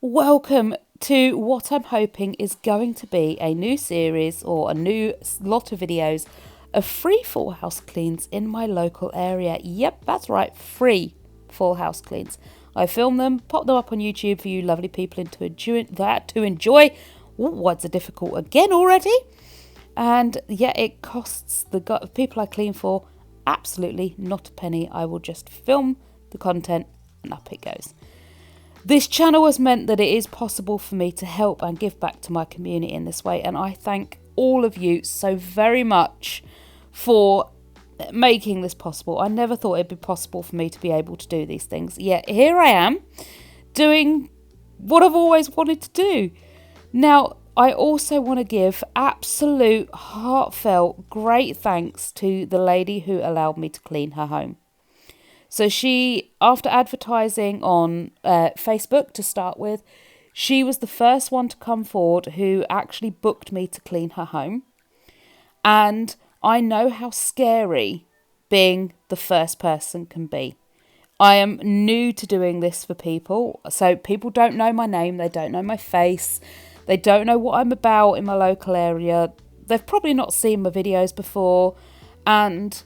Welcome to what I'm hoping is going to be a new series or a new lot of videos of free full house cleans in my local area. Yep, that's right, free full house cleans. I film them, pop them up on YouTube for you lovely people to enjoy. Ooh, words are difficult again already. And yeah, it costs the people I clean for absolutely not a penny. I will just film the content and up it goes. This channel has meant that it is possible for me to help and give back to my community in this way, and I thank all of you so very much for making this possible. I never thought it'd be possible for me to be able to do these things, yet here I am doing what I've always wanted to do. Now, I also want to give absolute heartfelt great thanks to the lady who allowed me to clean her home. So she, after advertising on Facebook to start with, she was the first one to come forward who actually booked me to clean her home. And I know how scary being the first person can be. I am new to doing this for people. So people don't know my name. They don't know my face. They don't know what I'm about in my local area. They've probably not seen my videos before. And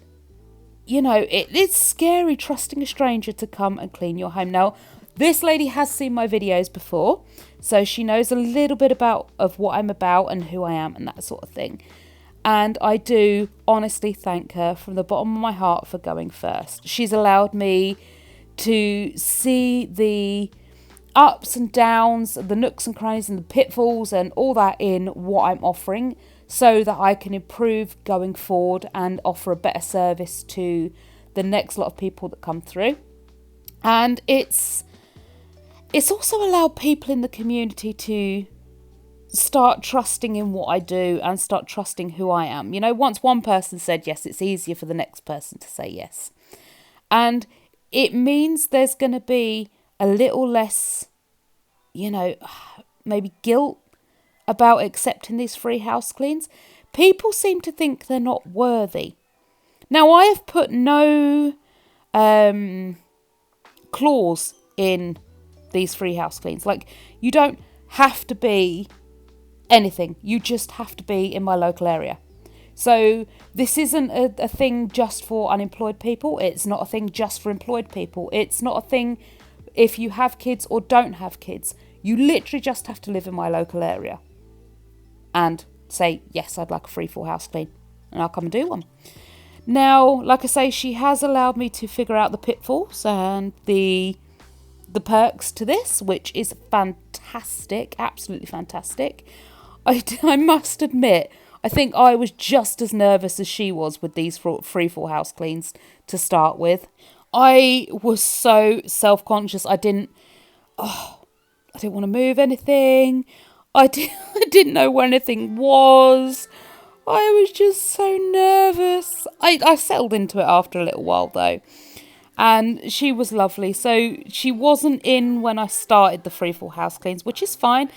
you know, it's scary trusting a stranger to come and clean your home. Now, this lady has seen my videos before, so she knows a little bit of what I'm about and who I am and that sort of thing. And I do honestly thank her from the bottom of my heart for going first. She's allowed me to see the ups and downs, the nooks and crannies and the pitfalls and all that in what I'm offering, so that I can improve going forward and offer a better service to the next lot of people that come through. And it's also allowed people in the community to start trusting in what I do and start trusting who I am. You know, once one person said yes, it's easier for the next person to say yes. And it means there's going to be a little less, you know, maybe guilt about accepting these free house cleans. People seem to think they're not worthy. Now, I have put no clause in these free house cleans. Like, you don't have to be anything. You just have to be in my local area. So this isn't a thing just for unemployed people. It's not a thing just for employed people. It's not a thing if you have kids or don't have kids. You literally just have to live in my local area and say, yes, I'd like a free full house clean, and I'll come and do one. Now, like I say, she has allowed me to figure out the pitfalls and the perks to this, which is fantastic, absolutely fantastic. I must admit, I think I was just as nervous as she was with these free full house cleans to start with. I was so self-conscious. I didn't want to move anything. I didn't know where anything was. I was just so nervous. I settled into it after a little while though. And she was lovely. So she wasn't in when I started the free full house cleans, which is fine.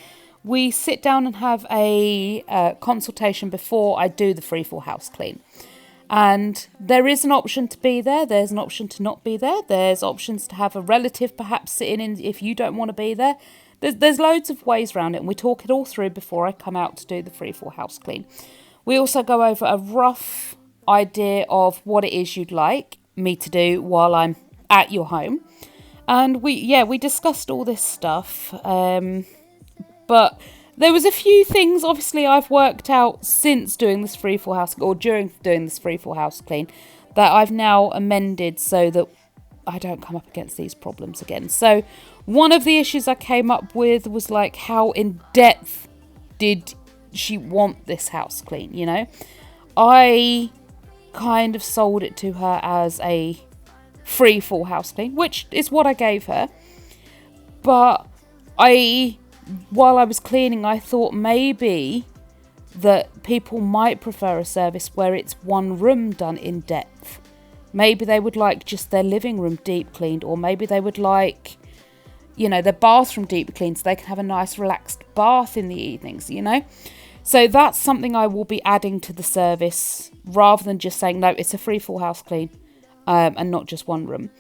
We sit down and have a consultation before I do the free full house clean. And there is an option to be there. There's an option to not be there. There's options to have a relative perhaps sitting in if you don't want to be there. There's loads of ways around it, and we talk it all through before I come out to do the free full house clean. We also go over a rough idea of what it is you'd like me to do while I'm at your home. And we discussed all this stuff. But there was a few things, obviously, I've worked out since doing this free full house, or during doing this free full house clean, that I've now amended so that I don't come up against these problems again. So one of the issues I came up with was like, how in depth did she want this house clean, you know? I kind of sold it to her as a free full house clean, which is what I gave her. But while I was cleaning, I thought maybe that people might prefer a service where it's one room done in depth. Maybe they would like just their living room deep cleaned, or maybe they would like, you know, their bathroom deep cleaned so they can have a nice relaxed bath in the evenings, you know. So that's something I will be adding to the service rather than just saying, no, it's a free full house clean and not just one room.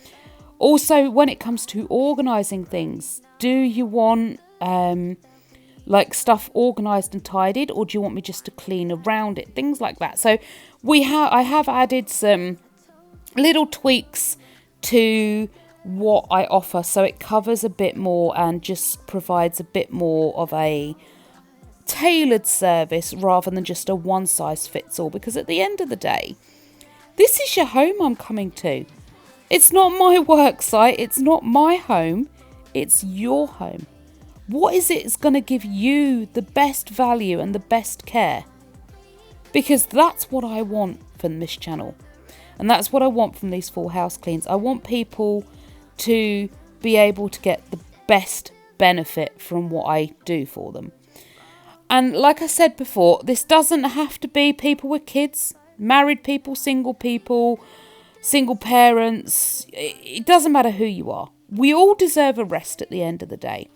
Also, when it comes to organising things, do you want like stuff organised and tidied, or do you want me just to clean around it? Things like that. So I have added some little tweaks to what I offer, so it covers a bit more and just provides a bit more of a tailored service rather than just a one size fits all, because at the end of the day, this is your home I'm coming to. It's not my work site, it's not my home, it's your home. What is it that's going to give you the best value and the best care? Because that's what I want from this channel. And that's what I want from these full house cleans. I want people to be able to get the best benefit from what I do for them. And like I said before, this doesn't have to be people with kids, married people, single parents. It doesn't matter who you are. We all deserve a rest at the end of the day.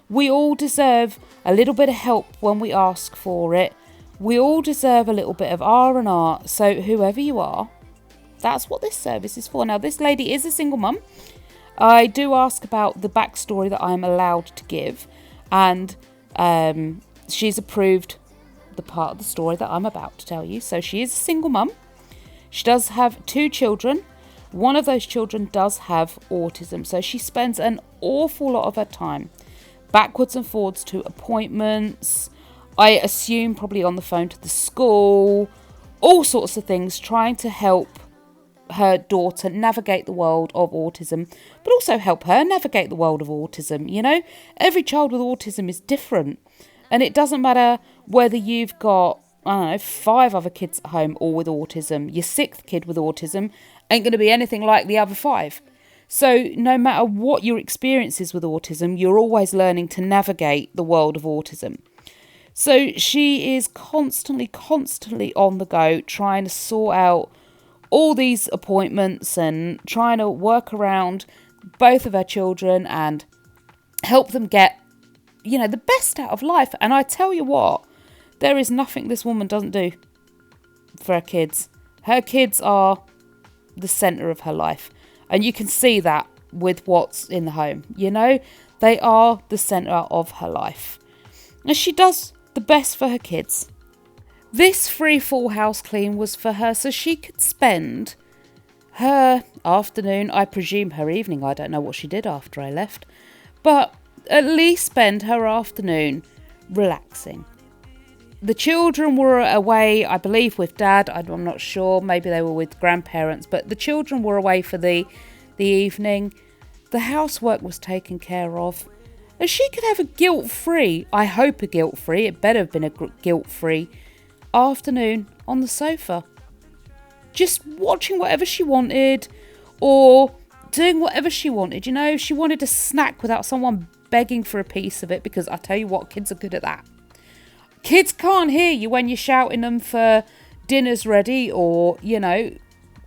We all deserve a little bit of help when we ask for it. We all deserve a little bit of R&R. So whoever you are, that's what this service is for. Now, this lady is a single mum. I do ask about the backstory that I'm allowed to give. And she's approved the part of the story that I'm about to tell you. So she is a single mum. She does have 2 children. One of those children does have autism. So she spends an awful lot of her time backwards and forwards to appointments. I assume probably on the phone to the school. All sorts of things, trying to help her daughter navigate the world of autism, but also help her navigate the world of autism. You know, every child with autism is different. And it doesn't matter whether you've got, 5 other kids at home all with autism. Your 6th kid with autism ain't going to be anything like the other 5. So no matter what your experience is with autism, you're always learning to navigate the world of autism. So she is constantly on the go, trying to sort out all these appointments and trying to work around both of her children and help them get, the best out of life. And I tell you what, there is nothing this woman doesn't do for her kids. Her kids are the centre of her life. And you can see that with what's in the home. They are the centre of her life. And she does the best for her kids. This free full house clean was for her so she could spend her afternoon, I presume her evening, I don't know what she did after I left, but at least spend her afternoon relaxing. The children were away, I believe, with Dad. I'm not sure. Maybe they were with grandparents. But the children were away for the evening. The housework was taken care of. And she could have a guilt-free, I hope a guilt-free, it better have been a guilt-free, afternoon on the sofa. Just watching whatever she wanted or doing whatever she wanted. If she wanted a snack without someone begging for a piece of it, because I tell you what, kids are good at that. Kids can't hear you when you're shouting them for dinner's ready or,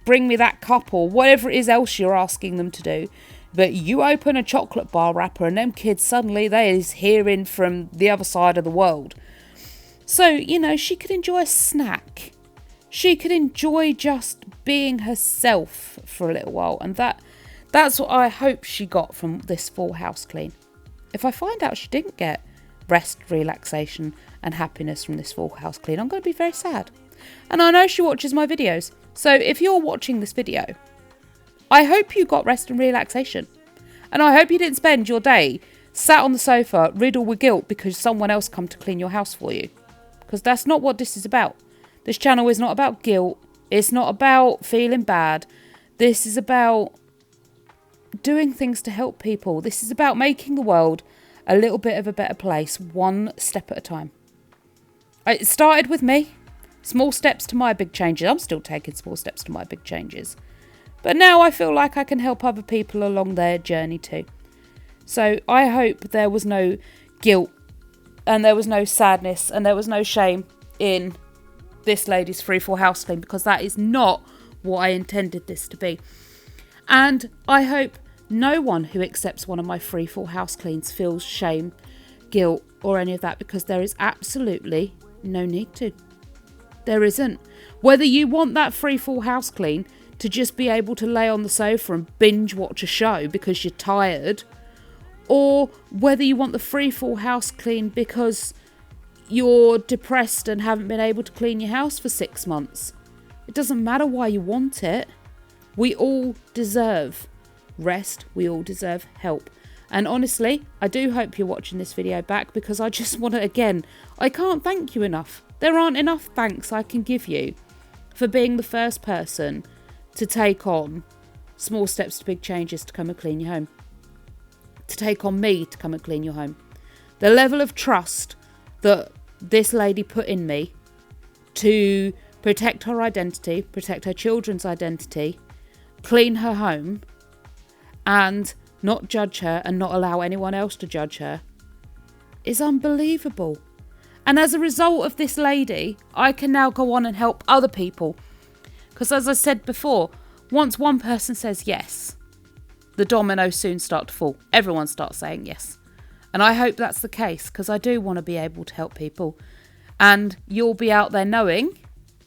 bring me that cup or whatever it is else you're asking them to do. But you open a chocolate bar wrapper and them kids suddenly they is hearing from the other side of the world. So, she could enjoy a snack. She could enjoy just being herself for a little while. And that's what I hope she got from this full house clean. If I find out she didn't get rest, relaxation and happiness from this full house clean, I'm going to be very sad. And I know she watches my videos, so if you're watching this video, I hope you got rest and relaxation, and I hope you didn't spend your day sat on the sofa riddled with guilt because someone else come to clean your house for you, because that's not what this is about. This channel is not about guilt, it's not about feeling bad. This is about doing things to help people. This is about making the world a little bit of a better place, one step at a time. It started with me. Small steps to my big changes. I'm still taking small steps to my big changes. But now I feel like I can help other people along their journey too. So I hope there was no guilt and there was no sadness and there was no shame in this lady's free full house clean, because that is not what I intended this to be. And I hope no one who accepts one of my free full house cleans feels shame, guilt or any of that, because there is absolutely no need to. There isn't. Whether you want that free full house clean to just be able to lay on the sofa and binge watch a show because you're tired, or whether you want the free full house clean because you're depressed and haven't been able to clean your house for 6 months. It doesn't matter why you want it. We all deserve rest. We all deserve help. And honestly, I do hope you're watching this video back, because I just want to, again, I can't thank you enough. There aren't enough thanks I can give you for being the first person to take on small steps to big changes to come and clean your home. To take on me to come and clean your home. The level of trust that this lady put in me to protect her identity, protect her children's identity, clean her home, and not judge her and not allow anyone else to judge her, is unbelievable. And as a result of this lady, I can now go on and help other people. Because as I said before, once one person says yes, the dominoes soon start to fall. Everyone starts saying yes. And I hope that's the case, because I do want to be able to help people. And you'll be out there knowing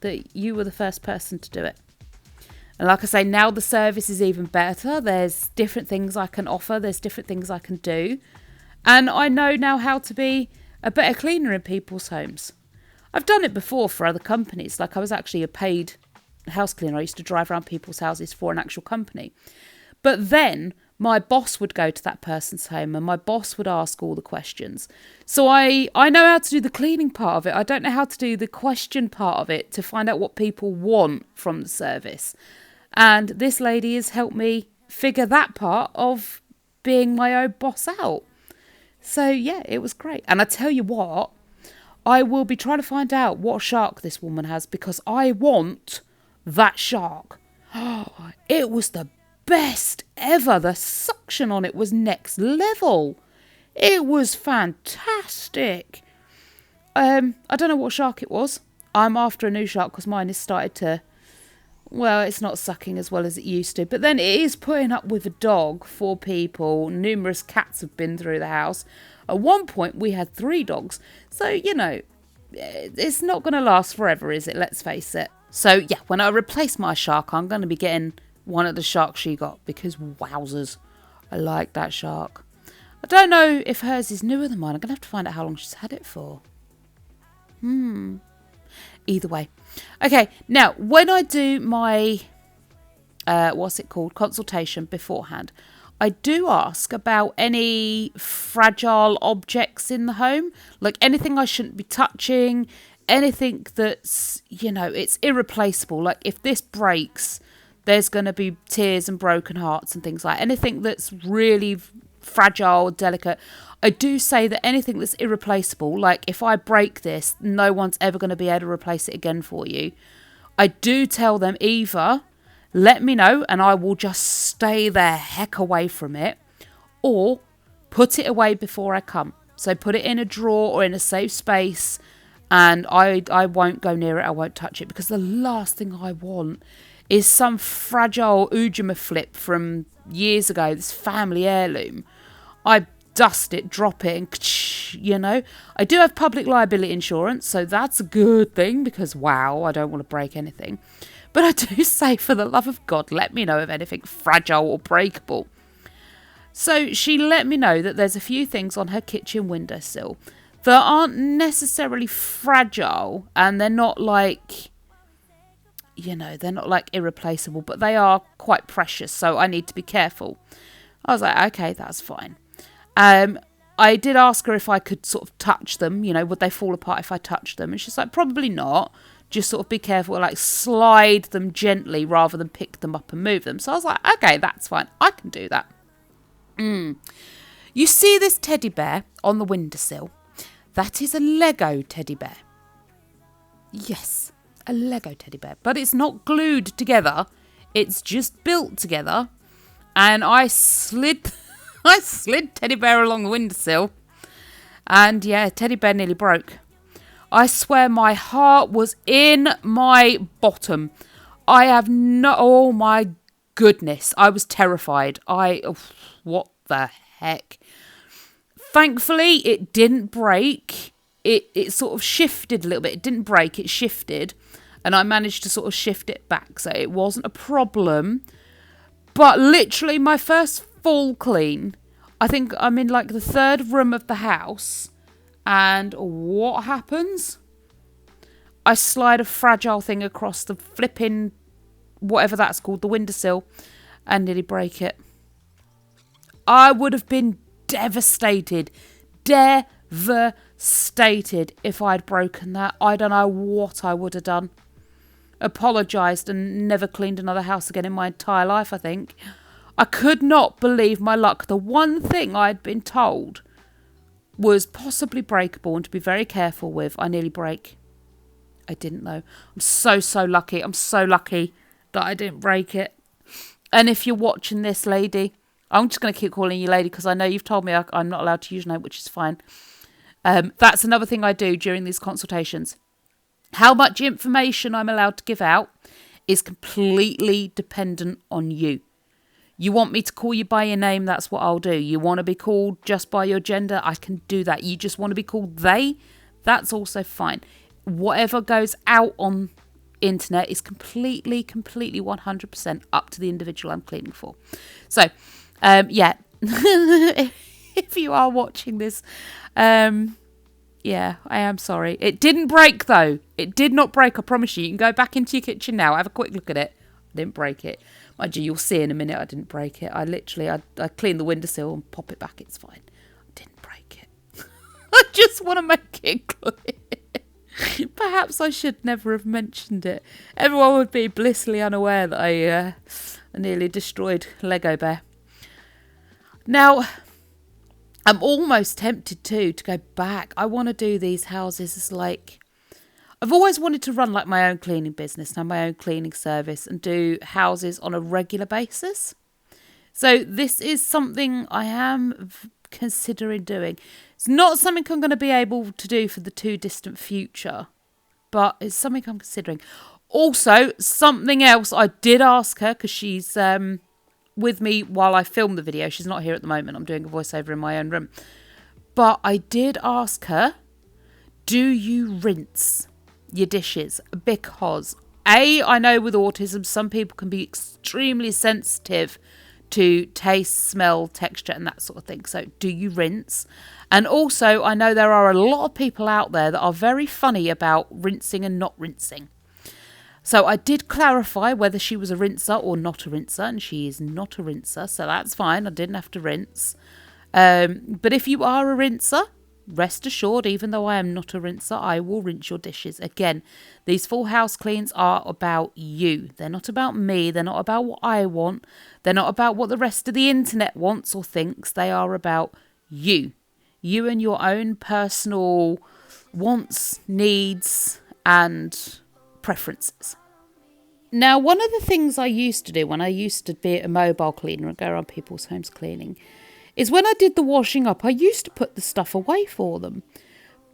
that you were the first person to do it. And like I say, now the service is even better. There's different things I can offer. There's different things I can do. And I know now how to be a better cleaner in people's homes. I've done it before for other companies. Like, I was actually a paid house cleaner. I used to drive around people's houses for an actual company. But then my boss would go to that person's home and my boss would ask all the questions. So I know how to do the cleaning part of it. I don't know how to do the question part of it to find out what people want from the service. And this lady has helped me figure that part of being my own boss out. So yeah, it was great. And I tell you what, I will be trying to find out what shark this woman has, because I want that shark. Oh, it was the best ever. The suction on it was next level. It was fantastic. I don't know what shark it was. I'm after a new shark because mine has started to, well, it's not sucking as well as it used to. But then it is putting up with a dog for people. Numerous cats have been through the house. At one point, we had 3 dogs. So, you know, it's not going to last forever, is it? Let's face it. So, yeah, when I replace my shark, I'm going to be getting one of the sharks she got, because wowzers, I like that shark. I don't know if hers is newer than mine. I'm going to have to find out how long she's had it for. Either way. Okay, now, when I do my, consultation beforehand, I do ask about any fragile objects in the home, like anything I shouldn't be touching, anything that's, you know, it's irreplaceable. Like, if this breaks, there's going to be tears and broken hearts and things like that. Anything that's really fragile, delicate. I do say that anything that's irreplaceable, like if I break this, no one's ever going to be able to replace it again for you. I do tell them either let me know and I will just stay the heck away from it, or put it away before I come. So put it in a drawer or in a safe space, and I won't go near it. I won't touch it, because the last thing I want is some fragile Ujima flip from years ago, this family heirloom. I dust it, drop it, and you know. I do have public liability insurance, so that's a good thing, because wow, I don't want to break anything. But I do say, for the love of God, let me know of anything fragile or breakable. So she let me know that there's a few things on her kitchen windowsill that aren't necessarily fragile, and they're not like, you know, they're not like irreplaceable, but they are quite precious, so I need to be careful. I was like, okay, that's fine. I did ask her if I could sort of touch them, you know, would they fall apart if I touched them? And she's like, probably not. Just sort of be careful, like slide them gently rather than pick them up and move them. So I was like, okay, that's fine. I can do that. You see this teddy bear on the windowsill? That is a Lego teddy bear. Yes, a Lego teddy bear. But it's not glued together. It's just built together. And I slid teddy bear along the windowsill. And yeah, teddy bear nearly broke. I swear my heart was in my bottom. I have no... Oh my goodness. I was terrified. What the heck? Thankfully, it didn't break. It sort of shifted a little bit. It didn't break. It shifted. And I managed to sort of shift it back. So it wasn't a problem. But literally my first full clean, I think I'm in like the third room of the house, and what happens? I slide a fragile thing across the flipping, whatever that's called, the windowsill, and nearly break it. I would have been devastated if I'd broken that. I don't know what I would have done. Apologised and never cleaned another house again in my entire life, I think. I could not believe my luck. The one thing I'd been told was possibly breakable and to be very careful with, I nearly break. I didn't though. I'm so lucky. I'm so lucky that I didn't break it. And if you're watching this, lady, I'm just going to keep calling you lady because I know you've told me I'm not allowed to use your name, which is fine. That's another thing I do during these consultations. How much information I'm allowed to give out is completely dependent on you. You want me to call you by your name, that's what I'll do. You want to be called just by your gender, I can do that. You just want to be called they, that's also fine. Whatever goes out on internet is completely 100% up to the individual I'm cleaning for. So, yeah, if you are watching this, yeah, I am sorry. It didn't break though. It did not break, I promise you. You can go back into your kitchen now, have a quick look at it. I didn't break it. Mind you, you'll see in a minute I didn't break it. I cleaned the windowsill and pop it back, it's fine. I didn't break it. I just want to make it clear. Perhaps I should never have mentioned it. Everyone would be blissfully unaware that I nearly destroyed Lego Bear. Now, I'm almost tempted to go back. I want to do these houses as like... I've always wanted to run like my own cleaning business, and have my own cleaning service and do houses on a regular basis. So this is something I am considering doing. It's not something I'm going to be able to do for the too distant future, but it's something I'm considering. Also, something else I did ask her, because she's with me while I film the video. She's not here at the moment. I'm doing a voiceover in my own room. But I did ask her, do you rinse your dishes? Because I know with autism some people can be extremely sensitive to taste, smell, texture and that sort of thing. So do you rinse? And also I know there are a lot of people out there that are very funny about rinsing and not rinsing. So I did clarify whether she was a rinser or not a rinser, and she is not a rinser, so that's fine. I didn't have to rinse. But if you are a rinser, rest assured, even though I am not a rinser, I will rinse your dishes. Again, these full house cleans are about you. They're not about me. They're not about what I want. They're not about what the rest of the internet wants or thinks. They are about you. You and your own personal wants, needs, and preferences. Now, one of the things I used to do when I used to be a mobile cleaner and go around people's homes cleaning is when I did the washing up, I used to put the stuff away for them.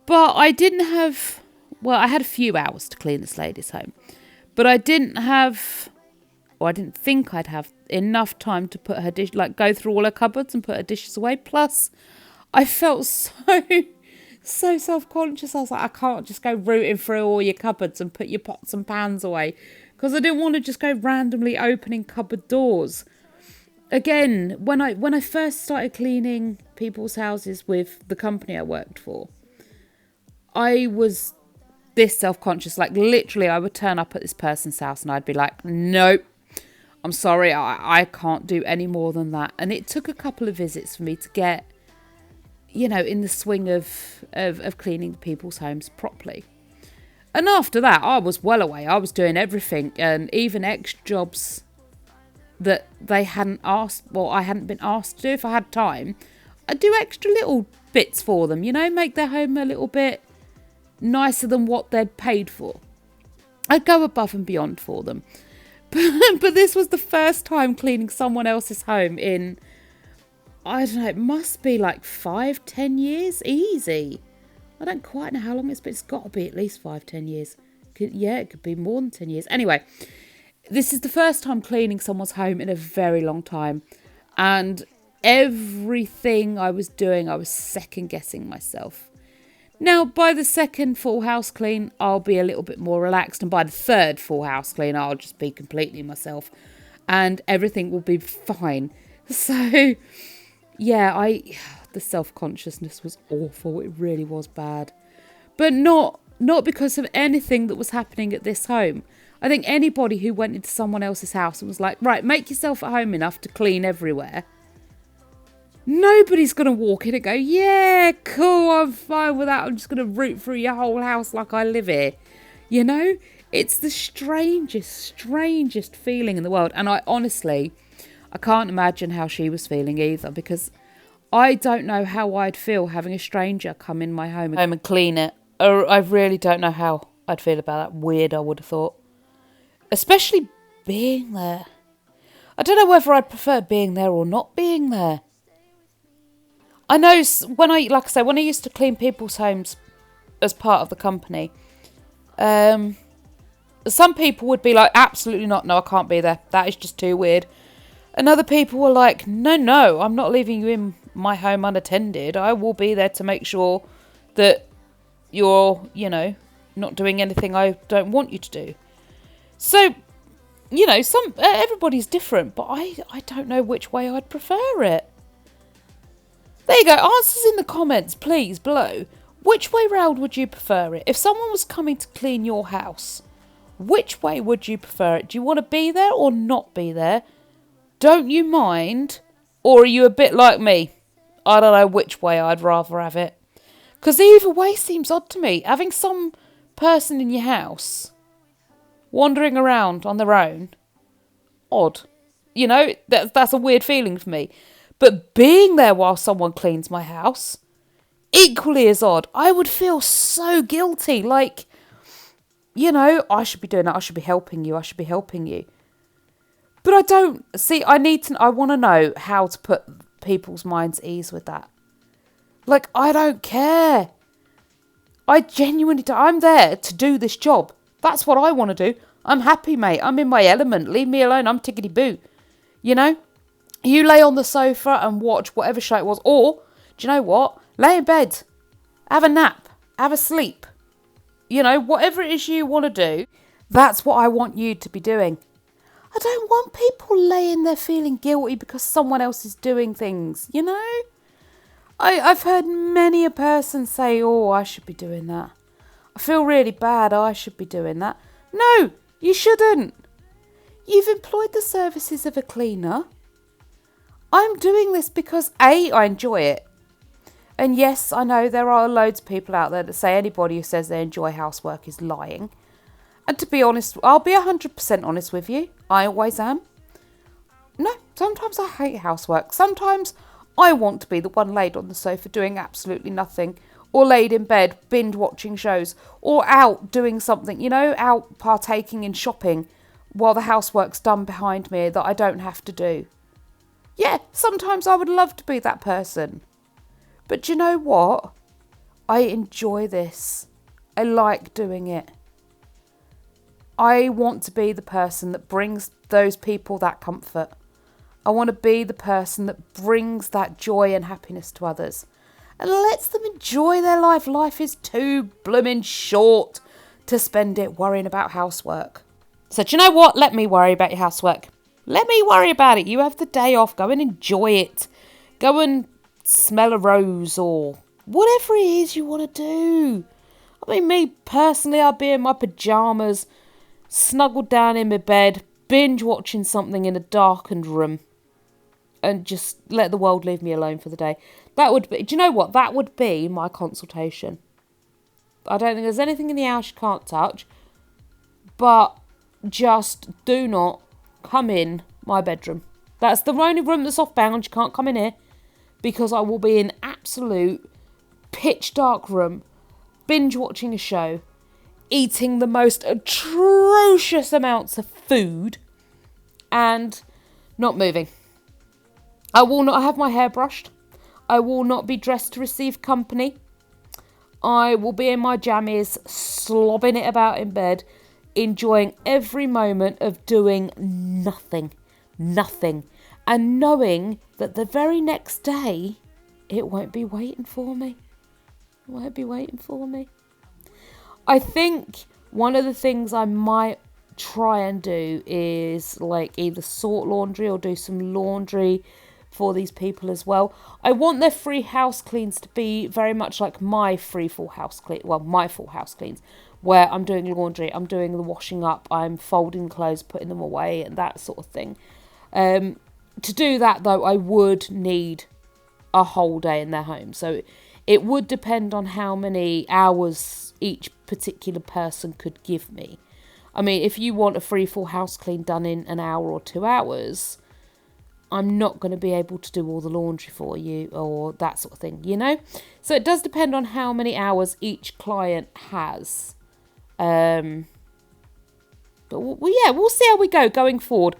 But I didn't have... Well, I had a few hours to clean this lady's home. But I didn't have... Or I didn't think I'd have enough time to put her dish... Like, go through all her cupboards and put her dishes away. Plus, I felt so self-conscious. I was like, I can't just go rooting through all your cupboards and put your pots and pans away. Because I didn't want to just go randomly opening cupboard doors. Again, when I first started cleaning people's houses with the company I worked for, I was this self-conscious. Like, literally, I would turn up at this person's house and I'd be like, nope, I'm sorry, I can't do any more than that. And it took a couple of visits for me to get, you know, in the swing of cleaning people's homes properly. And after that, I was well away. I was doing everything, and even extra jobs that they hadn't asked, well, I hadn't been asked to do. If I had time, I'd do extra little bits for them, you know, make their home a little bit nicer than what they'd paid for. I'd go above and beyond for them. But this was the first time cleaning someone else's home in, I don't know, it must be like 5-10 years, easy. I don't quite know how long it's been. It's got to be at least 5-10 years. Yeah, it could be more than 10 years. Anyway, this is the first time cleaning someone's home in a very long time. And everything I was doing, I was second guessing myself. Now, by the second full house clean, I'll be a little bit more relaxed. And by the third full house clean, I'll just be completely myself. And everything will be fine. So, yeah, the self-consciousness was awful. It really was bad. But not because of anything that was happening at this home. I think anybody who went into someone else's house and was like, right, make yourself at home enough to clean everywhere. Nobody's going to walk in and go, yeah, cool, I'm fine with that. I'm just going to root through your whole house like I live here. You know, it's the strangest feeling in the world. And I can't imagine how she was feeling either, because I don't know how I'd feel having a stranger come in my home and clean it. I really don't know how I'd feel about that. Weird, I would have thought. Especially being there. I don't know whether I'd prefer being there or not being there. I know when I used to clean people's homes as part of the company, some people would be like, absolutely not, no, I can't be there. That is just too weird. And other people were like, no, I'm not leaving you in my home unattended. I will be there to make sure that you're, not doing anything I don't want you to do. So, everybody's different, but I don't know which way I'd prefer it. There you go. Answers in the comments, please, below. Which way round would you prefer it? If someone was coming to clean your house, which way would you prefer it? Do you want to be there or not be there? Don't you mind? Or are you a bit like me? I don't know which way I'd rather have it. Because either way seems odd to me. Having some person in your house wandering around on their own, odd. That's a weird feeling for me. But being there while someone cleans my house, equally as odd. I would feel so guilty. Like, I should be doing that. I should be helping you. But I don't. See, I want to know how to put people's minds at ease with that. Like, I don't care. I genuinely don't. I'm there to do this job. That's what I want to do. I'm happy, mate. I'm in my element. Leave me alone. I'm tickety-boo. You lay on the sofa and watch whatever show it was. Or, do you know what? Lay in bed. Have a nap. Have a sleep. Whatever it is you want to do, that's what I want you to be doing. I don't want people laying there feeling guilty because someone else is doing things, I've heard many a person say, oh, I should be doing that. I feel really bad. I should be doing that. No, you shouldn't. You've employed the services of a cleaner. I'm doing this because A, I enjoy it. And yes, I know there are loads of people out there that say anybody who says they enjoy housework is lying. And to be honest, I'll be 100% honest with you. I always am. No, sometimes I hate housework. Sometimes I want to be the one laid on the sofa doing absolutely nothing. Or laid in bed, binge watching shows. Or out doing something, out partaking in shopping while the housework's done behind me that I don't have to do. Yeah, sometimes I would love to be that person. But you know what? I enjoy this. I like doing it. I want to be the person that brings those people that comfort. I want to be the person that brings that joy and happiness to others. And lets them enjoy their life. Life is too blooming short to spend it worrying about housework. So do you know what? Let me worry about your housework. Let me worry about it. You have the day off. Go and enjoy it. Go and smell a rose or whatever it is you want to do. I mean, me personally, I'll be in my pyjamas, snuggled down in my bed, binge watching something in a darkened room and just let the world leave me alone for the day. That would be, do you know what? That would be my consultation. I don't think there's anything in the house you can't touch, but just do not come in my bedroom. That's the only room that's off bounds. You can't come in here because I will be in absolute pitch dark room, binge watching a show, eating the most atrocious amounts of food and not moving. I will not have my hair brushed. I will not be dressed to receive company. I will be in my jammies, slobbing it about in bed, enjoying every moment of doing nothing, and knowing that the very next day, it won't be waiting for me. I think one of the things I might try and do is like either sort laundry or do some laundry for these people as well. I want their free house cleans to be very much like my full house cleans, where I'm doing laundry, I'm doing the washing up, I'm folding clothes, putting them away, and that sort of thing. To do that, though, I would need a whole day in their home. So it would depend on how many hours each particular person could give me. I mean, if you want a full house clean done in an hour or 2 hours, I'm not going to be able to do all the laundry for you or that sort of thing, you know? So it does depend on how many hours each client has. But we'll see how we go going forward.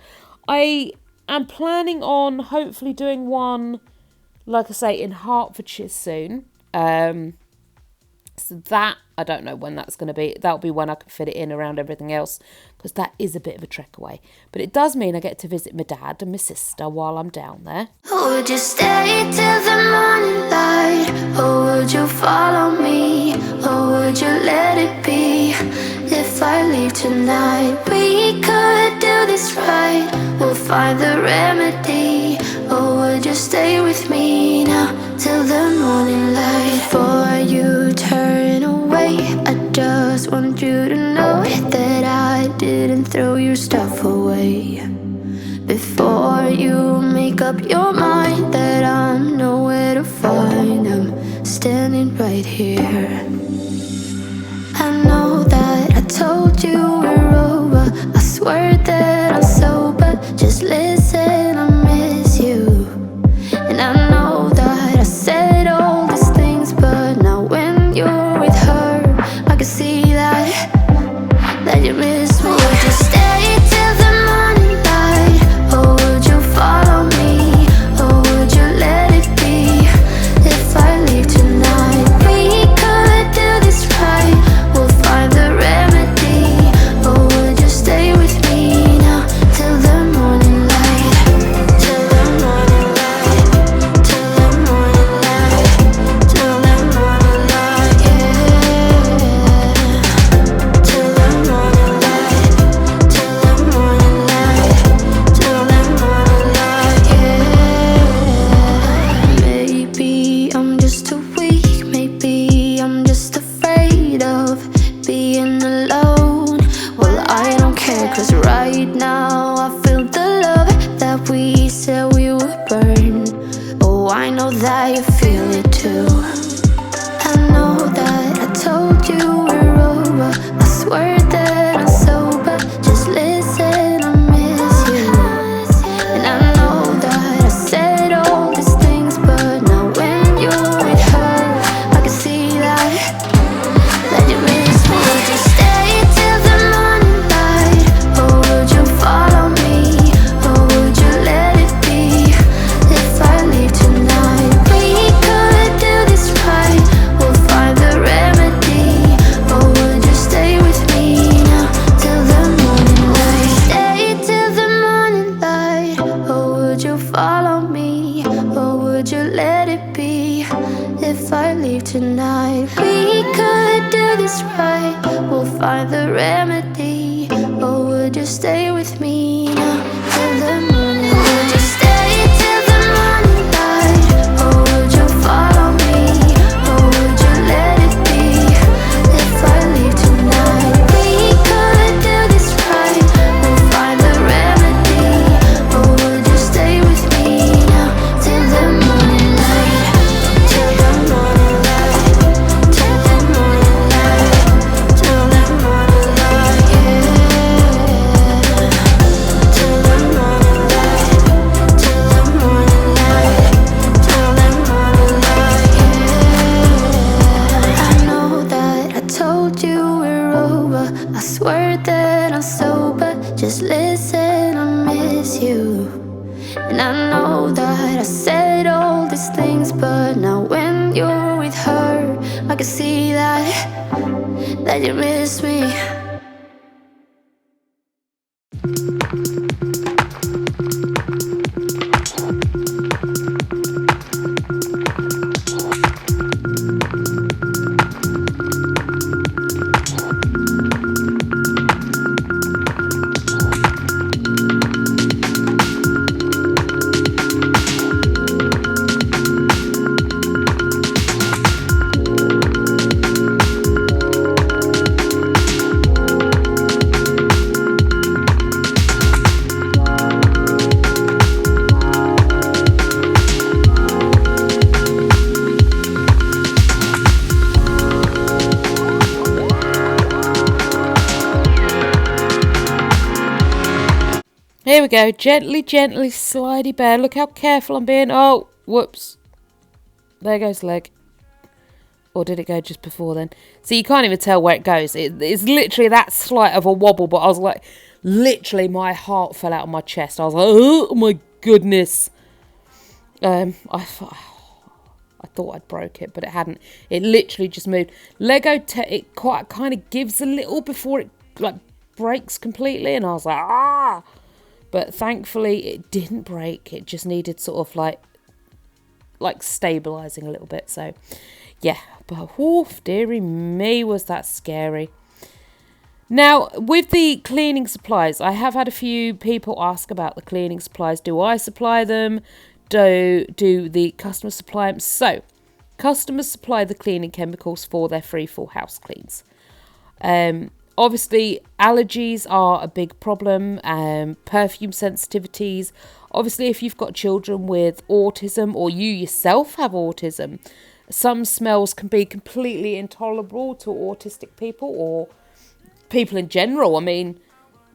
I am planning on hopefully doing one, like I say, in Hertfordshire soon. So that, I don't know when that's going to be. That'll be when I can fit it in around everything else, because that is a bit of a trek away. But it does mean I get to visit my dad and my sister while I'm down there. Would you stay till the morning light? Or would you follow me? Or would you let it be? If I leave tonight, we could do this right. We'll find the remedy. Or would you stay with me now till the morning light? Before you turn away, I just want you to know that I didn't throw your stuff away. Before you make up your mind that I'm nowhere to find, I'm standing right here. I know that I told you we're over, I swear that I'm sober. Just listen, I miss you. And I know that I said all these things, but now when you're with her, I can see that you miss me. Would you stay till the morning light? Or would you follow me? Or would you let it be? If I leave tonight, we could do this right. We'll find the remedy. Or would you stay with me now till the morning light? Till the morning light. Till the morning light. Till the morning light, yeah. Till the morning light. Till the morning light. Till the morning light, yeah. Maybe I'm just too weak. Maybe I'm just afraid of being alone. Well, I don't care, 'cause right now I feel the love that we said we would burn. Oh, I know that you feel it too. I know that I told you we're over, I swear that I'm sober. Just listen, I miss you. And I know that I said all these things, but now when you're with her, I can see that you miss me. Would you stay till the morning light? Or would you follow me? Or would you let it be? If I leave tonight, we could do this right. We'll find the remedy. Or would you stay with me now till the morning light? Stay till the morning light. Or would you follow me? Or would you let it be? If I leave tonight, we could do this right. We'll find the remedy. Or would you stay with me now till the morning light? Would you stay till the morning light? Or would you follow me? Or would you let it be? If I leave tonight, we could do this right. We'll find the remedy. Or would you stay with me now till the morning light? Till the morning light. Till the morning light. Till the morning light, yeah. Till the morning light. Till the morning light. Till the morning light, yeah. I know that I told you we're over, I swear that I'm sober. Just listen, I miss you. And I know that I said all these things, but now when you're with her, I can see that you miss me. Here we go. Gently, gently, slidey bear. Look how careful I'm being. Oh, whoops. There goes the leg. Or did it go just before then? See, you can't even tell where it goes. It's literally that slight of a wobble, but I was like, literally my heart fell out of my chest. I was like, oh my goodness. I thought I'd broke it, but it hadn't. It literally just moved. Lego, it quite kind of gives a little before it like breaks completely, and I was like, ah! But thankfully, it didn't break. It just needed sort of like stabilising a little bit. So, yeah. But, woof, dearie me, was that scary. Now, with the cleaning supplies, I have had a few people ask about the cleaning supplies. Do I supply them? Do the customers supply them? So, customers supply the cleaning chemicals for their free full house cleans. Obviously, allergies are a big problem. Perfume sensitivities. Obviously, if you've got children with autism or you yourself have autism, some smells can be completely intolerable to autistic people or people in general. I mean,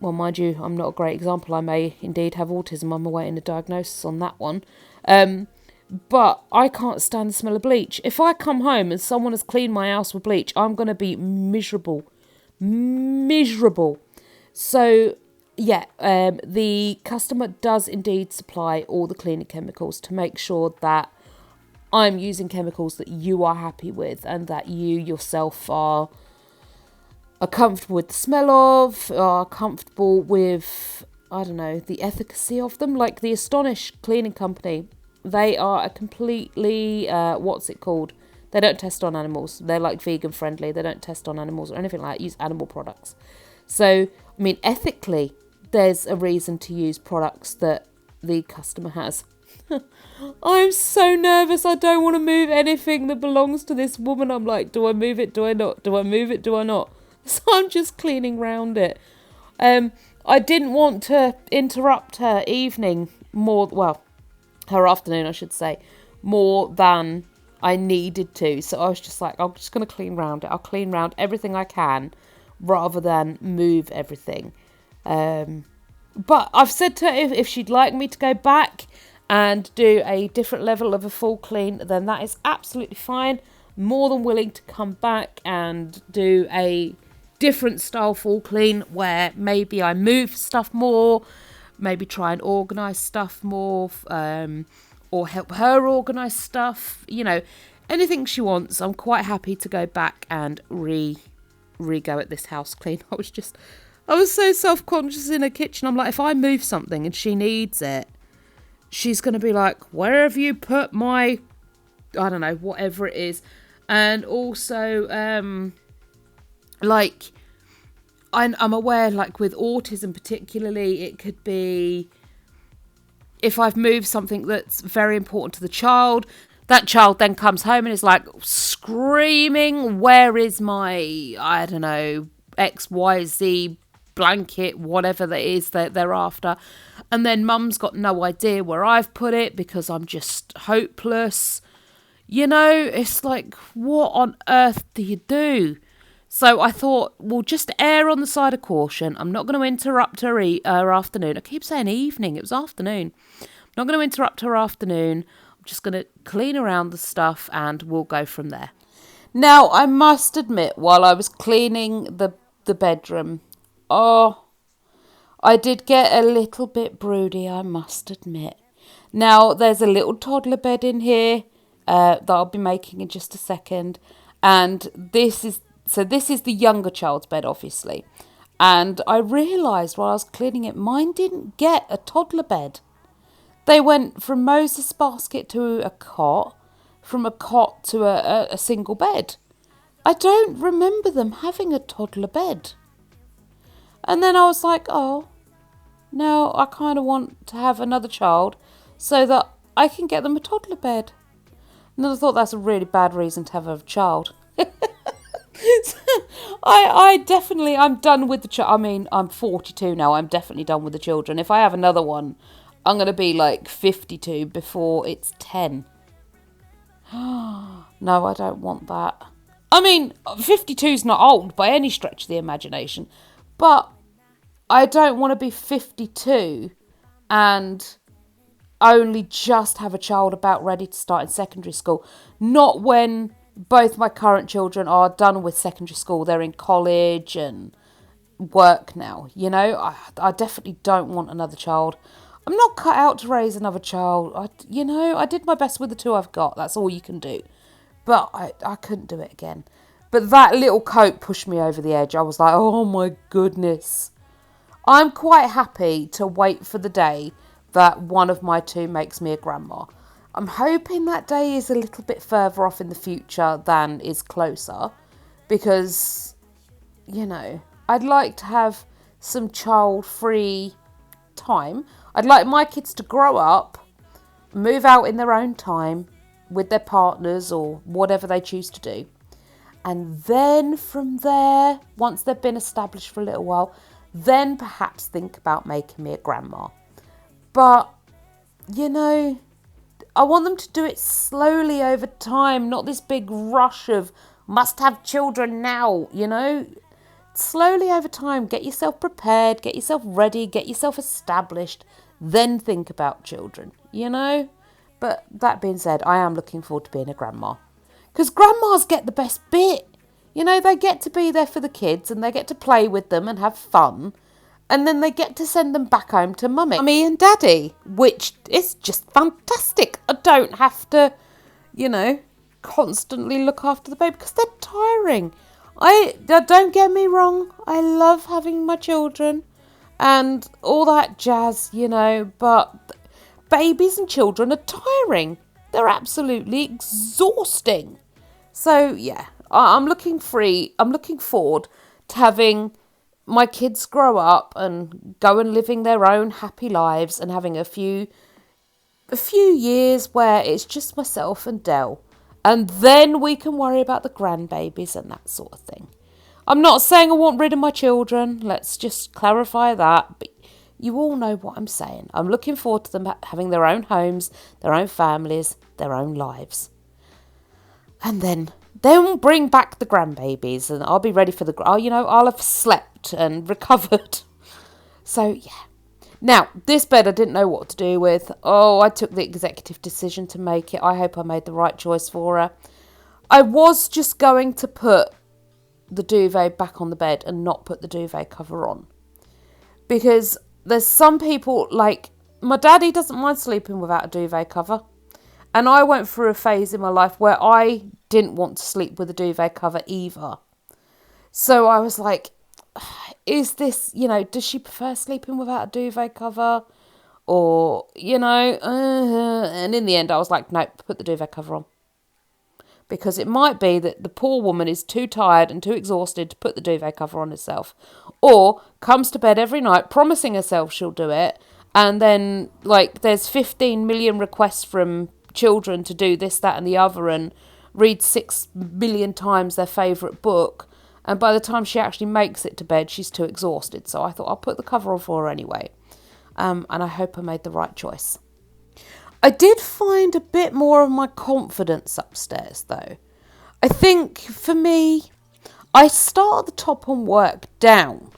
well, mind you, I'm not a great example. I may indeed have autism. I'm awaiting a diagnosis on that one. But I can't stand the smell of bleach. If I come home and someone has cleaned my house with bleach, I'm going to be miserable. So, yeah, the customer does indeed supply all the cleaning chemicals to make sure that I'm using chemicals that you are happy with and that you yourself are comfortable with the smell of, are comfortable with, I don't know, the efficacy of them. Like the Astonish cleaning company, they are a completely, what's it called? They don't test on animals. They're like vegan friendly. They don't test on animals or anything like that. Use animal products. So, I mean, ethically, there's a reason to use products that the customer has. I'm so nervous. I don't want to move anything that belongs to this woman. I'm like, do I move it? Do I not? Do I move it? Do I not? So I'm just cleaning round it. I didn't want to interrupt her evening her afternoon, I should say, more than I needed to. So I was just like, I'm just going to clean round it. I'll clean round everything I can rather than move everything. But I've said to her if she'd like me to go back and do a different level of a full clean, then that is absolutely fine. More than willing to come back and do a different style full clean where maybe I move stuff more, maybe try and organise stuff more, or help her organise stuff. You know, anything she wants. I'm quite happy to go back and re-go at this house clean. I was so self-conscious in her kitchen. I'm like, if I move something and she needs it, she's going to be like, where have you put my, I don't know, whatever it is. And also, like, I'm aware, like, with autism particularly, it could be, if I've moved something that's very important to the child, that child then comes home and is like screaming, where is my, I don't know, XYZ blanket, whatever that is that they're after. And then mum's got no idea where I've put it because I'm just hopeless. You know, it's like, what on earth do you do? So I thought, well, just err on the side of caution. I'm not going to interrupt her afternoon. I keep saying evening. It was afternoon. I'm not going to interrupt her afternoon. I'm just going to clean around the stuff and we'll go from there. Now, I must admit, while I was cleaning the bedroom, I did get a little bit broody, I must admit. Now, there's a little toddler bed in here that I'll be making in just a second. And this is the younger child's bed, obviously. And I realised while I was cleaning it, mine didn't get a toddler bed. They went from Moses basket to a cot, from a cot to a single bed. I don't remember them having a toddler bed. And then I was like, oh, no, I kind of want to have another child so that I can get them a toddler bed. And then I thought that's a really bad reason to have a child. I'm done with the child. I mean, I'm 42 now. I'm definitely done with the children. If I have another one, I'm going to be like 52 before it's 10. No, I don't want that. I mean, 52 is not old by any stretch of the imagination. But I don't want to be 52 and only just have a child about ready to start in secondary school. Not when both my current children are done with secondary school. They're in college and work now. You know, I definitely don't want another child. I'm not cut out to raise another child. I did my best with the two I've got. That's all you can do. But I couldn't do it again. But that little coat pushed me over the edge. I was like, oh my goodness. I'm quite happy to wait for the day that one of my two makes me a grandma. I'm hoping that day is a little bit further off in the future than is closer. Because, I'd like to have some child-free time. I'd like my kids to grow up, move out in their own time with their partners or whatever they choose to do. And then from there, once they've been established for a little while, then perhaps think about making me a grandma. But, I want them to do it slowly over time, not this big rush of must have children now, Slowly over time, get yourself prepared, get yourself ready, get yourself established, then think about children, But that being said, I am looking forward to being a grandma. Because grandmas get the best bit. They get to be there for the kids and they get to play with them and have fun. And then they get to send them back home to mummy and daddy, which is just fantastic. I don't have to, constantly look after the baby because they're tiring. Don't get me wrong, I love having my children and all that jazz, but babies and children are tiring. They're absolutely exhausting. So yeah, I'm looking forward to having my kids grow up and go and living their own happy lives and having a few years where it's just myself and Dell. And then we can worry about the grandbabies and that sort of thing. I'm not saying I want rid of my children. Let's just clarify that. But you all know what I'm saying. I'm looking forward to them having their own homes, their own families, their own lives. And then we'll bring back the grandbabies and I'll be ready for I'll have slept and recovered. So, yeah. Now, this bed I didn't know what to do with. Oh, I took the executive decision to make it. I hope I made the right choice for her. I was just going to put the duvet back on the bed and not put the duvet cover on. Because there's some people, like, my daddy doesn't mind sleeping without a duvet cover. And I went through a phase in my life where I didn't want to sleep with a duvet cover either. So I was like, is this, does she prefer sleeping without a duvet cover? Or, and in the end I was like, no, put the duvet cover on. Because it might be that the poor woman is too tired and too exhausted to put the duvet cover on herself. Or comes to bed every night promising herself she'll do it. And then, there's 15 million requests from children to do this, that and the other and read 6 million times their favourite book. And by the time she actually makes it to bed, she's too exhausted. So I thought I'll put the cover on for her anyway. And I hope I made the right choice. I did find a bit more of my confidence upstairs, though. I think, for me, I start at the top and work down.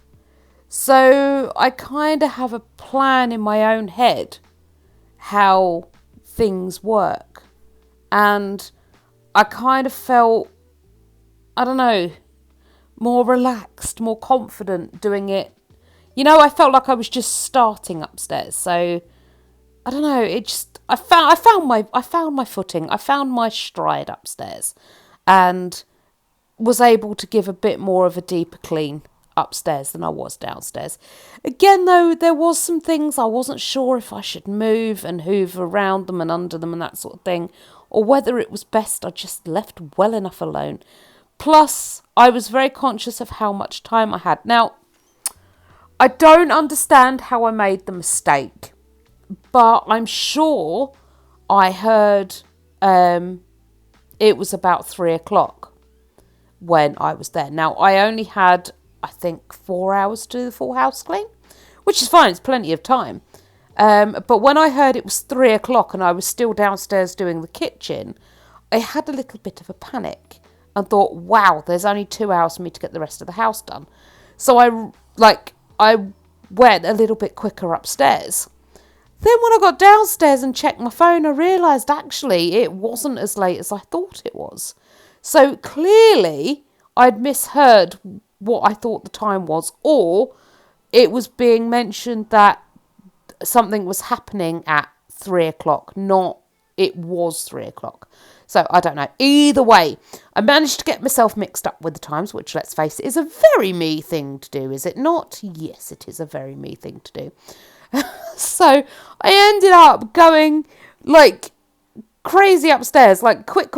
So I kind of have a plan in my own head how things work. And I kind of felt, I don't know, more relaxed, more confident doing it. I felt like I was just starting upstairs. So I don't know. I found my footing. I found my stride upstairs, and was able to give a bit more of a deeper clean upstairs than I was downstairs. Again, though, there was some things I wasn't sure if I should move and hoover around them and under them and that sort of thing, or whether it was best I just left well enough alone. Plus, I was very conscious of how much time I had. Now, I don't understand how I made the mistake, but I'm sure I heard it was about 3 o'clock when I was there. Now, I only had, I think, 4 hours to do the full house clean, which is fine. It's plenty of time. But when I heard it was 3 o'clock and I was still downstairs doing the kitchen, I had a little bit of a panic. And thought, wow, there's only 2 hours for me to get the rest of the house done. So I went a little bit quicker upstairs. Then when I got downstairs and checked my phone, I realised actually it wasn't as late as I thought it was. So clearly I'd misheard what I thought the time was, or it was being mentioned that something was happening at 3 o'clock, not it was 3 o'clock. So I don't know. Either way, I managed to get myself mixed up with the times, which, let's face it, is a very me thing to do, is it not? Yes, it is a very me thing to do. So I ended up going like crazy upstairs, like quick,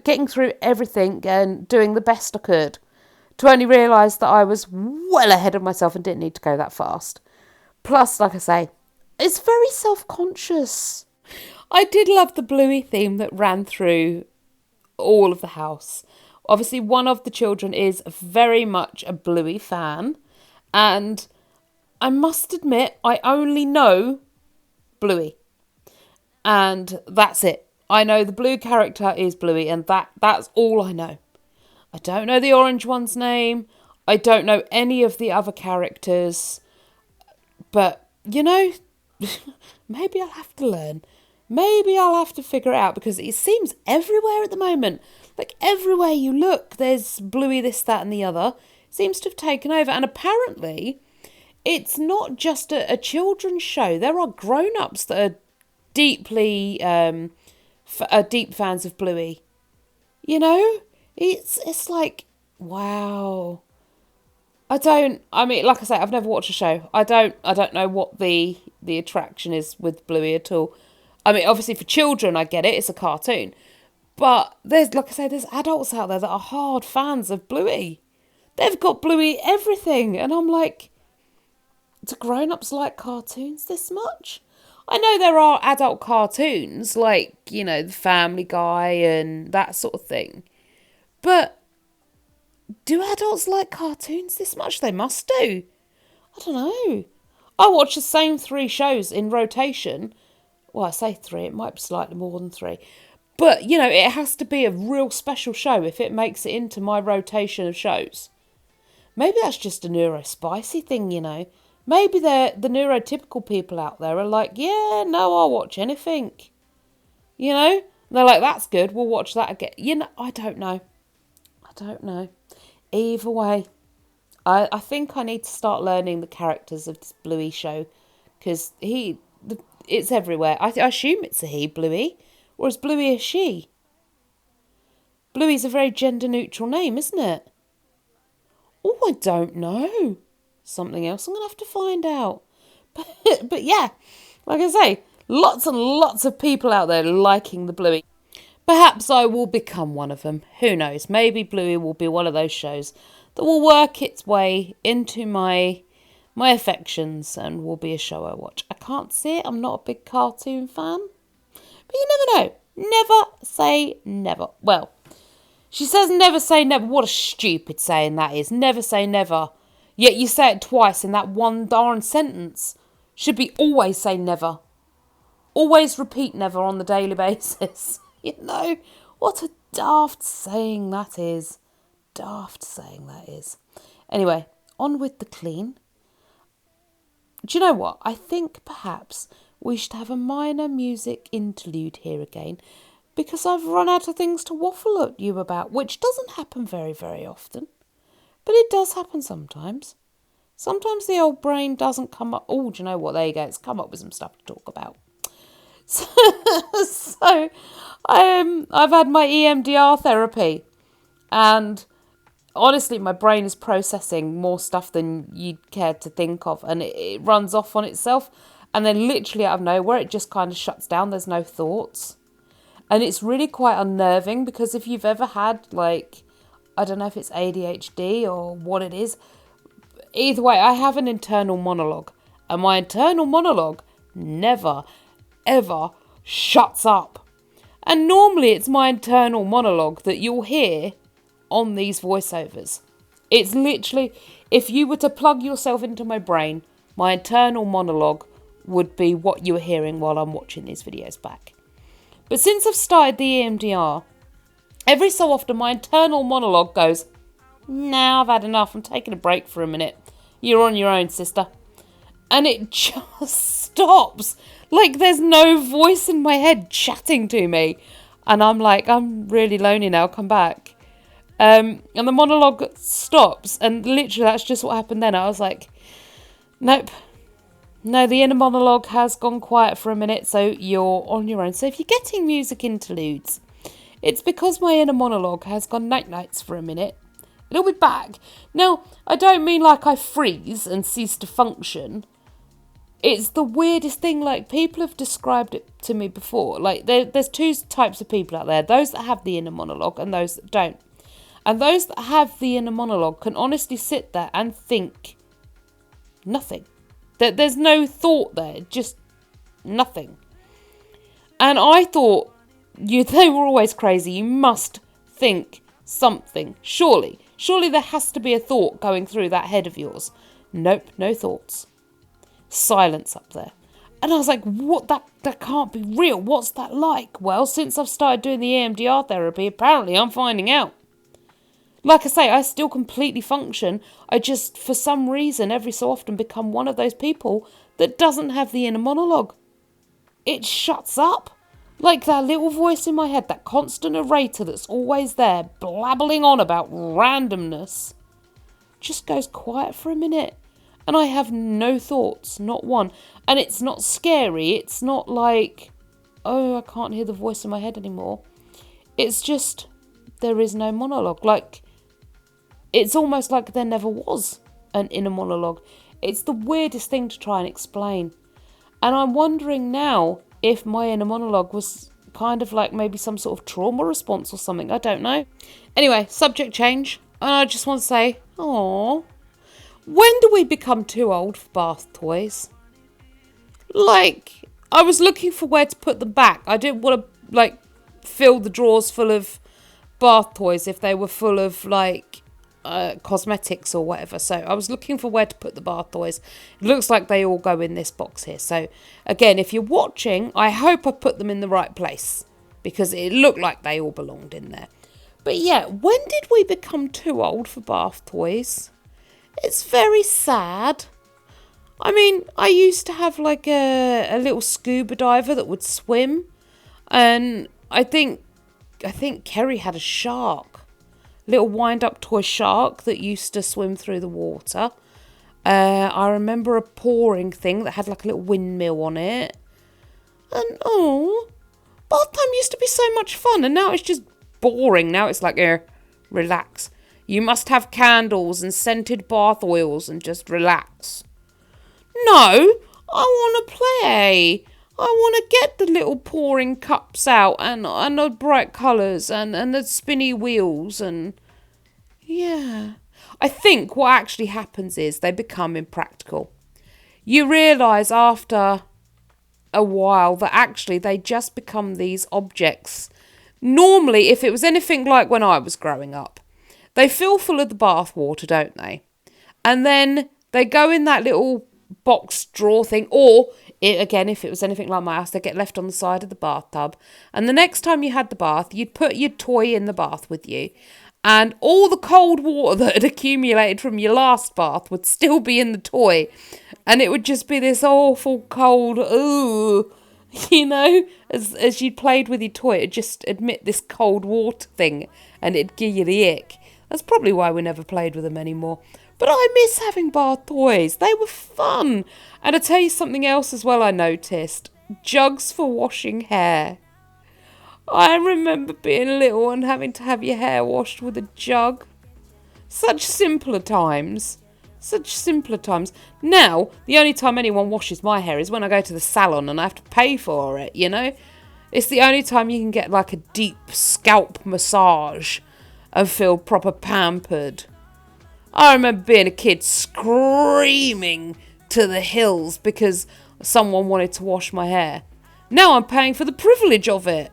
getting through everything and doing the best I could, to only realise that I was well ahead of myself and didn't need to go that fast. Plus, like I say, it's very self-conscious. I did love the Bluey theme that ran through all of the house. Obviously, one of the children is very much a Bluey fan, and I must admit, I only know Bluey, and that's it. I know the blue character is Bluey, and that's all I know. I don't know the orange one's name. I don't know any of the other characters. But, you know, maybe I'll have to learn. Maybe I'll have to figure it out, because it seems everywhere at the moment. Like, everywhere you look, there's Bluey, this, that, and the other. It seems to have taken over. And apparently, it's not just a children's show. There are grown-ups that are deeply deep fans of Bluey. You know? It's like, wow. I mean, like I say, I've never watched a show. I don't know what the attraction is with Bluey at all. I mean, obviously for children, I get it. It's a cartoon. But there's, like I say, there's adults out there that are hard fans of Bluey. They've got Bluey everything. And I'm like, do grown-ups like cartoons this much? I know there are adult cartoons, like, you know, the Family Guy and that sort of thing. But do adults like cartoons this much? They must do. I don't know. I watch the same 3 shows in rotation. Well, I say 3, it might be slightly more than 3. But, you know, it has to be a real special show if it makes it into my rotation of shows. Maybe that's just a neurospicy thing, you know. Maybe the neurotypical people out there are like, yeah, no, I'll watch anything. You know? They're like, that's good, we'll watch that again. You know, I don't know. Either way, I think I need to start learning the characters of this Bluey show, because it's everywhere. I assume it's a he, Bluey, or is Bluey a she? Bluey's a very gender-neutral name, isn't it? Oh, I don't know. Something else I'm going to have to find out. But yeah, like I say, lots and lots of people out there liking the Bluey. Perhaps I will become one of them. Who knows? Maybe Bluey will be one of those shows that will work its way into my affections and will be a show I watch. I can't see it. I'm not a big cartoon fan. But you never know. Never say never. Well, she says never say never. What a stupid saying that is. Never say never. Yet you say it twice in that one darn sentence. Should be always say never. Always repeat never on the daily basis. You know, what a daft saying that is. Anyway, on with the clean. Do you know what? I think perhaps we should have a minor music interlude here again, because I've run out of things to waffle at you about, which doesn't happen very, very often. But it does happen sometimes. Sometimes the old brain doesn't come up. Oh, do you know what? There you go. It's come up with some stuff to talk about. So I've had my EMDR therapy, and honestly, my brain is processing more stuff than you'd care to think of, and it runs off on itself, and then literally out of nowhere, it just kind of shuts down. There's no thoughts, and it's really quite unnerving, because if you've ever had, like, I don't know if it's ADHD or what it is, either way, I have an internal monologue, and my internal monologue never, ever shuts up. And normally it's my internal monologue that you'll hear on these voiceovers. It's literally, if you were to plug yourself into my brain, my internal monologue would be what you were hearing while I'm watching these videos back. But since I've started the EMDR, every so often my internal monologue goes, nah, I've had enough, I'm taking a break for a minute. You're on your own, sister. And it just stops. Like, there's no voice in my head chatting to me. And I'm like, I'm really lonely now, come back. And the monologue stops. And literally, that's just what happened then. I was like, nope. No, the inner monologue has gone quiet for a minute, so you're on your own. So if you're getting music interludes, it's because my inner monologue has gone night-nights for a minute. It'll be back. Now, I don't mean like I freeze and cease to function. It's the weirdest thing, like, people have described it to me before. Like, there's two types of people out there. Those that have the inner monologue and those that don't. And those that have the inner monologue can honestly sit there and think nothing. There's no thought there, just nothing. And I thought, they were always crazy. You must think something. Surely there has to be a thought going through that head of yours. Nope, no thoughts. Silence up there. And I was like, what? That can't be real. What's that like? Well, since I've started doing the EMDR therapy, apparently I'm finding out. Like I say, I still completely function. I just, for some reason, every so often become one of those people that doesn't have the inner monologue. It shuts up. Like that little voice in my head, that constant narrator that's always there, blabbling on about randomness, just goes quiet for a minute. And I have no thoughts, not one. And it's not scary. It's not like, oh, I can't hear the voice in my head anymore. It's just, there is no monologue. Like, it's almost like there never was an inner monologue. It's the weirdest thing to try and explain. And I'm wondering now if my inner monologue was kind of like maybe some sort of trauma response or something. I don't know. Anyway, subject change. And I just want to say, aww. When do we become too old for bath toys? Like, I was looking for where to put them back. I didn't want to, like, fill the drawers full of bath toys if they were full of, like, cosmetics or whatever. So I was looking for where to put the bath toys. It looks like they all go in this box here. So, again, if you're watching, I hope I put them in the right place, because it looked like they all belonged in there. But yeah, when did we become too old for bath toys? It's very sad. I mean, I used to have like a little scuba diver that would swim. And I think Kerry had a shark. Little wind-up toy shark that used to swim through the water. I remember a pouring thing that had like a little windmill on it. And, bath time used to be so much fun. And now it's just boring. Now it's like, relax. You must have candles and scented bath oils and just relax. No, I want to play. I want to get the little pouring cups out and the bright colours and the spinny wheels and... Yeah. I think what actually happens is they become impractical. You realise after a while that actually they just become these objects. Normally, if it was anything like when I was growing up, they fill full of the bath water, don't they? And then they go in that little box drawer thing, or again, if it was anything like my house, they get left on the side of the bathtub. And the next time you had the bath, you'd put your toy in the bath with you, and all the cold water that had accumulated from your last bath would still be in the toy, and it would just be this awful cold, ooh, you know, as you played with your toy, it'd just emit this cold water thing, and it'd give you the ick. That's probably why we never played with them anymore. But I miss having bath toys. They were fun. And I tell you something else as well I noticed. Jugs for washing hair. I remember being little and having to have your hair washed with a jug. Such simpler times. Such simpler times. Now, the only time anyone washes my hair is when I go to the salon and I have to pay for it, you know? It's the only time you can get like a deep scalp massage and feel proper pampered. I remember being a kid screaming to the hills because someone wanted to wash my hair. Now I'm paying for the privilege of it.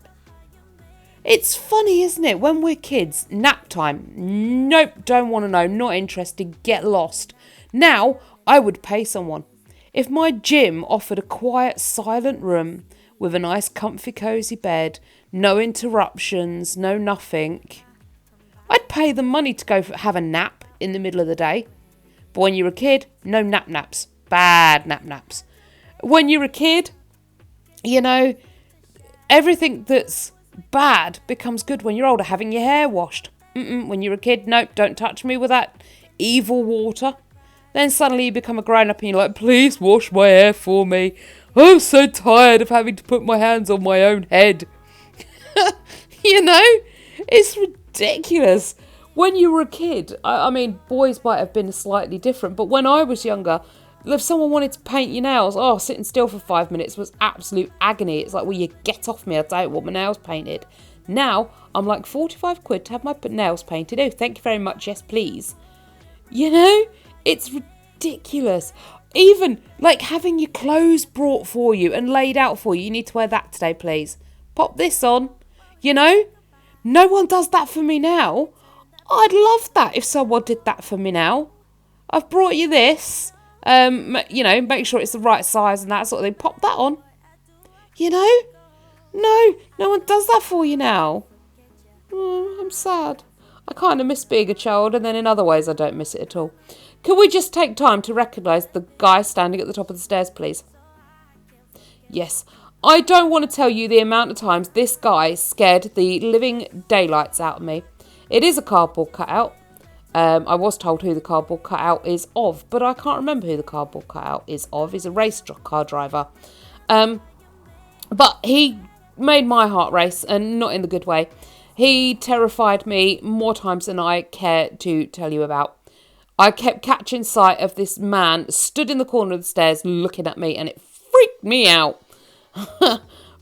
It's funny, isn't it? When we're kids, nap time. Nope, don't want to know, not interested, get lost. Now, I would pay someone. If my gym offered a quiet, silent room with a nice, comfy, cosy bed, no interruptions, no nothing, I'd pay them money to go have a nap in the middle of the day. But when you're a kid, no naps. Bad naps. When you're a kid, you know, everything that's bad becomes good when you're older. Having your hair washed. When you're a kid, nope, don't touch me with that evil water. Then suddenly you become a grown-up and you're like, please wash my hair for me. I'm so tired of having to put my hands on my own head. You know, it's ridiculous. When you were a kid, I mean, boys might have been slightly different, but when I was younger, if someone wanted to paint your nails, sitting still for 5 minutes was absolute agony. It's like, will you get off me? I don't want my nails painted. Now, I'm like, 45 quid to have my nails painted. Oh, thank you very much. Yes, please. You know, it's ridiculous. Even like having your clothes brought for you and laid out for you. You need to wear that today, please. Pop this on. You know, no one does that for me now. I'd love that if someone did that for me now. I've brought you this. You know, make sure it's the right size and that sort of thing. Pop that on. You know? No one does that for you now. Oh, I'm sad. I kind of miss being a child, and then in other ways I don't miss it at all. Can we just take time to recognise the guy standing at the top of the stairs, please? Yes. I don't want to tell you the amount of times this guy scared the living daylights out of me. It is a cardboard cutout. I was told who the cardboard cutout is of, but I can't remember who the cardboard cutout is of. He's a race car driver. But he made my heart race, and not in the good way. He terrified me more times than I care to tell you about. I kept catching sight of this man stood in the corner of the stairs looking at me, and it freaked me out.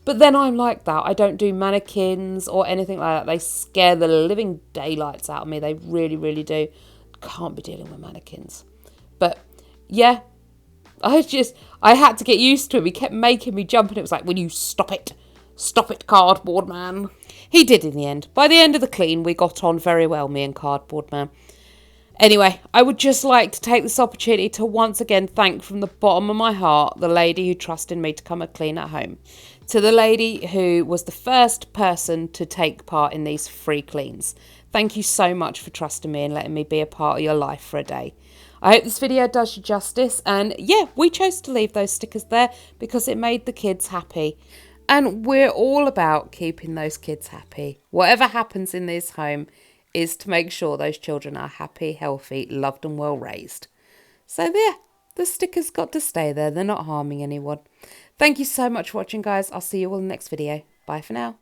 But then I'm like that. I don't do mannequins or anything like that. They scare the living daylights out of me. They really, really do. Can't be dealing with mannequins. But yeah, I had to get used to him. He kept making me jump, and it was like, will you stop it? Stop it, Cardboard Man. He did in the end. By the end of the clean, we got on very well, me and Cardboard Man. Anyway, I would just like to take this opportunity to once again thank from the bottom of my heart the lady who trusted me to come and clean at home. To the lady who was the first person to take part in these free cleans. Thank you so much for trusting me and letting me be a part of your life for a day. I hope this video does you justice, and yeah, we chose to leave those stickers there because it made the kids happy. And we're all about keeping those kids happy. Whatever happens in this home is to make sure those children are happy, healthy, loved and well raised. So there, the stickers got to stay there. They're not harming anyone. Thank you so much for watching, guys. I'll see you all in the next video. Bye for now.